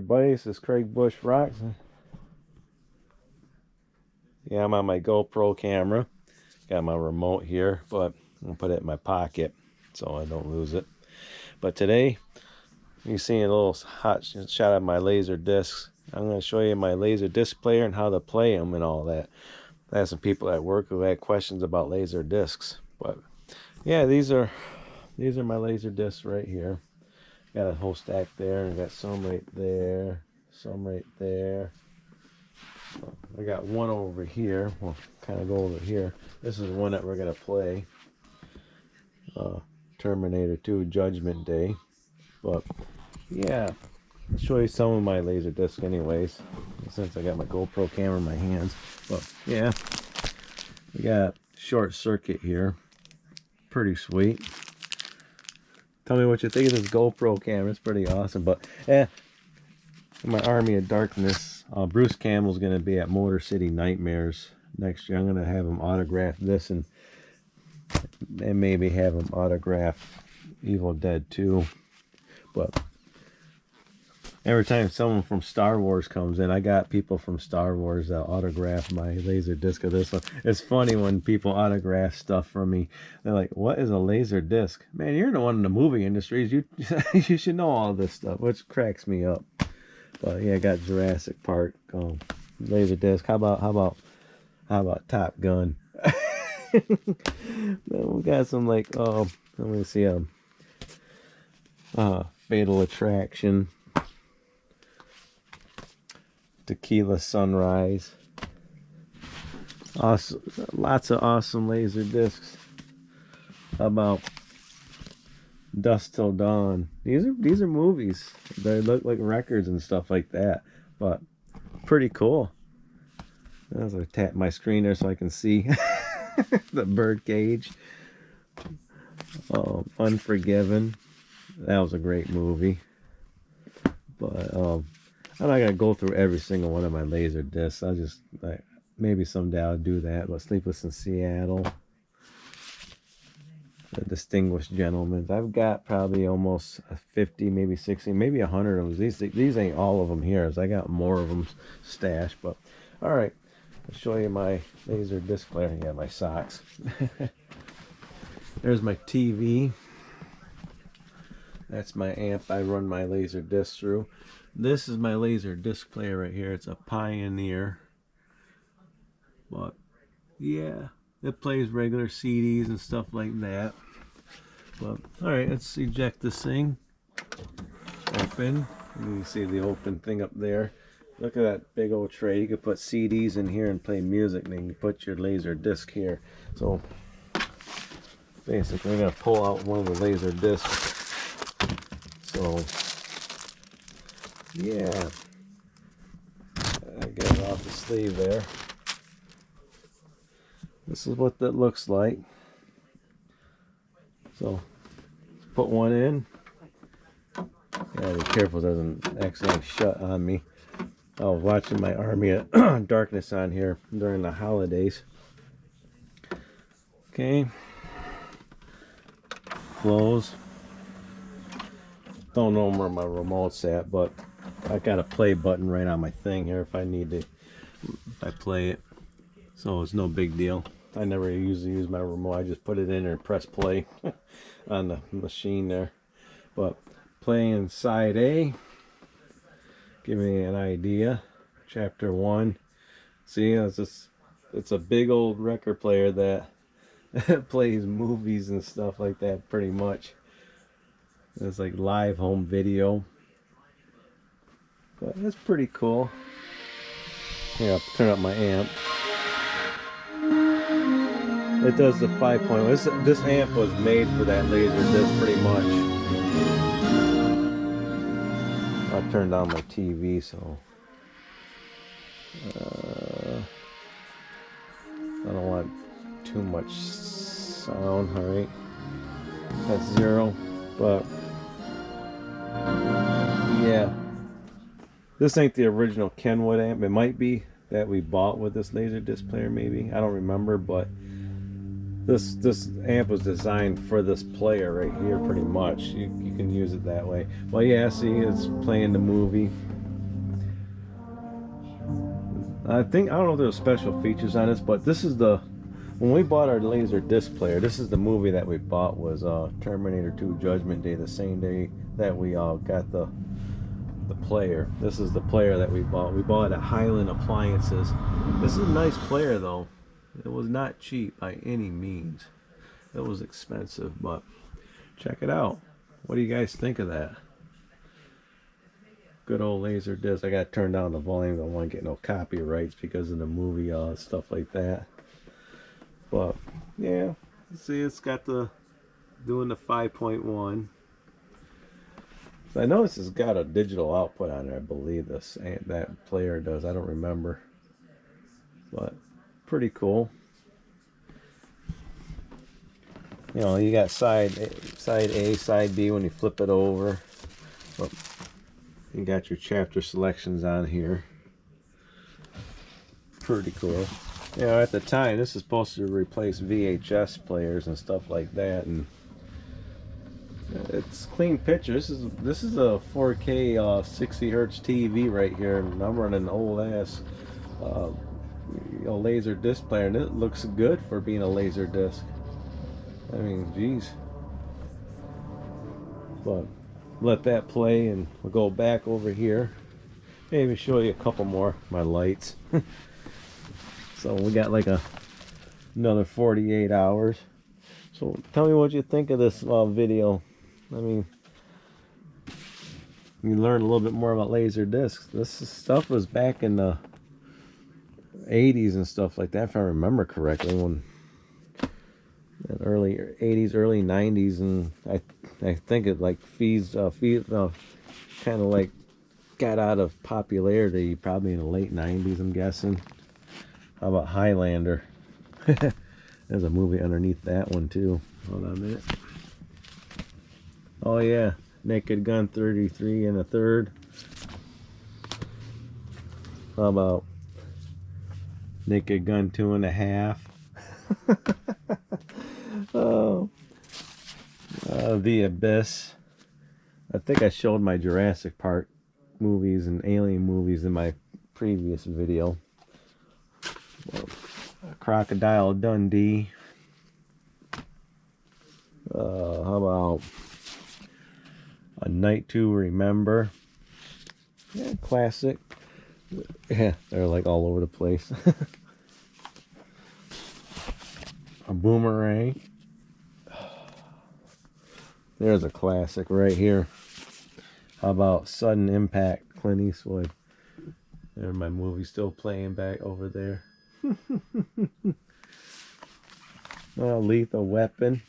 everybody? This is Craig Bush Rocks. Yeah, I'm on my GoPro camera. Got my remote here, but I'm gonna put it in my pocket so I don't lose it. But today, you're seeing a little hot shot of my laser discs. I'm gonna show you my laser disc player and how to play them and all that. I have some people at work who had questions about laser discs, but yeah, these are my laser discs right here. Got a whole stack there, and got some right there, some right there. I got one over here. We'll kind of go over here. This is one that we're gonna play. Terminator 2 Judgment Day. But yeah, I'll show you some of my laser discs anyways, since I got my GoPro camera in my hands. But yeah, we got short circuit here. Pretty sweet. Tell me what you think of this GoPro camera. It's pretty awesome. But yeah, my Army of Darkness, Bruce Campbell's going to be at Motor City Nightmares next year. I'm going to have him autograph this and maybe have him autograph Evil Dead 2. But every time someone from Star Wars comes in, I got people from Star Wars that autograph my laser disc of this one. It's funny when people autograph stuff from me. They're like, "What is a laser disc?" Man, you're the one in the movie industries. You you should know all this stuff, which cracks me up. But yeah, I got Jurassic Park laser disc. How about Top Gun? Then we got some like let me see Fatal Attraction, Tequila Sunrise. Awesome, lots of awesome laser discs. How about Dusk Till Dawn? These are movies. They look like records and stuff like that, but pretty cool. As I tap my screen there so I can see the bird cage. Unforgiven. That was a great movie. But I'm not gonna go through every single one of my laser discs. I'll just maybe someday I'll do that. But Sleepless in Seattle, The Distinguished Gentleman. I've got probably almost 50, maybe 60, maybe 100 of them. These ain't all of them here, as I got more of them stashed. But all right, I'll show you my laser disc player. Yeah, my socks. There's my TV. That's my amp I run my laser disc through. This is my laser disc player right here. It's a Pioneer. But yeah, it plays regular CDs and stuff like that. But alright, let's eject this thing. Open. You can see the open thing up there. Look at that big old tray. You could put CDs in here and play music, and then you put your laser disc here. So basically I'm going to pull out one of the laser discs. So yeah, I get it off the sleeve there. This is what that looks like. So put one in. Yeah, be careful it doesn't accidentally shut on me. I was watching my Army of Darkness on here during the holidays. Okay. Close. Don't know where my remote's at, but I got a play button right on my thing here if I need to. If I play it, so it's no big deal. I never usually use my remote. I just put it in there and press play on the machine there. But playing side A, give me an idea. Chapter 1. See, it's a big old record player that plays movies and stuff like that pretty much. It's like live home video. But it's pretty cool. Yeah, I'll turn up my amp. It does the 5.1. This amp was made for that laser disc pretty much. I turned down my TV, so I don't want too much sound. Alright, that's 0. But yeah, this ain't the original Kenwood amp. It might be that we bought with this laser disc player, maybe. I don't remember, but this amp was designed for this player right here pretty much. You can use it that way. Well, yeah, see, it's playing the movie. I don't know if there was special features on this, but this is when we bought our laser disc player, this is the movie that we bought, was Terminator 2 Judgment Day, the same day that we got the player. This is the player that we bought. We bought it at Highland Appliances. This is a nice player though. It was not cheap by any means. It was expensive, but check it out. What do you guys think of that? Good old laser disc. I got to turn down the volume. I don't want to get no copyrights because of the movie, stuff like that. But yeah, see, it's got doing the 5.1. So I know this has got a digital output on it. I believe that player does. I don't remember, but pretty cool. You know, you got side A, side B when you flip it over. But you got your chapter selections on here. Pretty cool. You know, at the time, this is supposed to replace VHS players and stuff like that, and it's clean picture. This is a 4K 60 hertz TV right here, and I'm running an old ass laser disc player, and it looks good for being a laser disc. I mean, geez. But let that play, and we'll go back over here. Maybe show you a couple more of my lights. So we got like another 48 hours. So tell me what you think of this video. I mean, you learn a little bit more about laser discs. This stuff was back in the 80s and stuff like that, if I remember correctly, when early 80s, early 90s, and I think it like kind of like got out of popularity probably in the late 90s, I'm guessing. How about Highlander? There's a movie underneath that one too. Hold on a minute. Oh yeah, Naked Gun 33 1/3. How about Naked Gun 2 1/2? Oh, The Abyss. I think I showed my Jurassic Park movies and Alien movies in my previous video. Crocodile Dundee. How about A Night to Remember? Yeah, classic. Yeah, they're like all over the place. A Boomerang. There's a classic right here. How about Sudden Impact, Clint Eastwood? There's my movie still playing back over there. Lethal Weapon.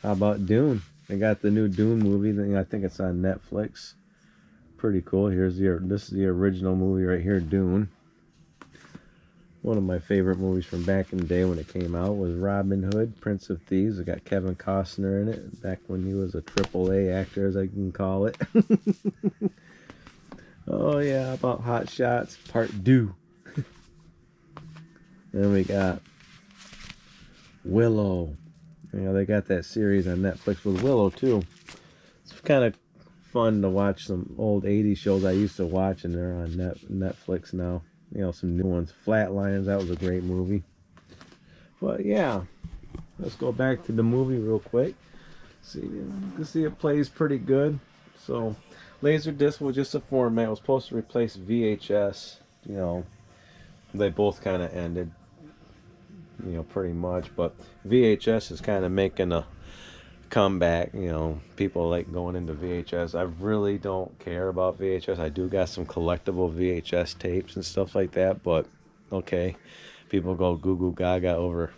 How about Dune? They got the new Dune movie. I think it's on Netflix. Pretty cool. This is the original movie right here, Dune. One of my favorite movies from back in the day when it came out was Robin Hood, Prince of Thieves. It got Kevin Costner in it, back when he was a AAA actor, as I can call it. Oh yeah, how about Hot Shots Part 2. Then we got Willow. You know, they got that series on Netflix with Willow too. It's kind of fun to watch some old 80s shows I used to watch, and they're on Netflix now. You know, some new ones. Flatliners, that was a great movie. But yeah, let's go back to the movie real quick. See, you can see it plays pretty good. So, Laserdisc was just a format. It was supposed to replace VHS. You know, they both kind of ended, you know, pretty much. But VHS is kind of making a comeback. You know, people like going into VHS. I really don't care about VHS. I do got some collectible VHS tapes and stuff like that, but okay, people go goo goo gaga over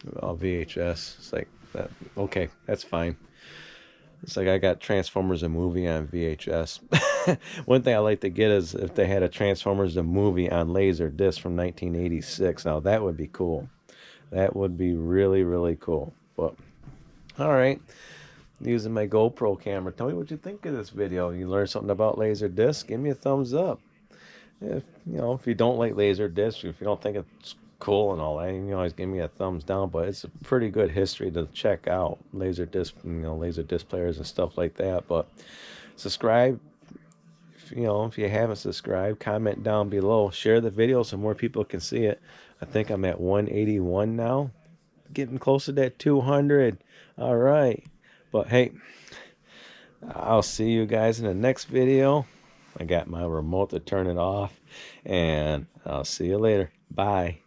VHS. It's like that. Okay, that's fine. It's like I got Transformers the movie on VHS. One thing I like to get is if they had a Transformers the movie on Laserdisc from 1986. Now that would be cool. That would be really, really cool. But all right, using my GoPro camera. Tell me what you think of this video. You learned something about Laserdisc? Give me a thumbs up. If you don't like Laserdisc, if you don't think it's cool and all that, you can always give me a thumbs down. But it's a pretty good history to check out. Laserdisc, Laserdisc players and stuff like that. But subscribe if if you haven't subscribed, comment down below. Share the video so more people can see it. I think I'm at 181 now. Getting close to that 200. All right. But hey, I'll see you guys in the next video. I got my remote to turn it off, and I'll see you later. Bye.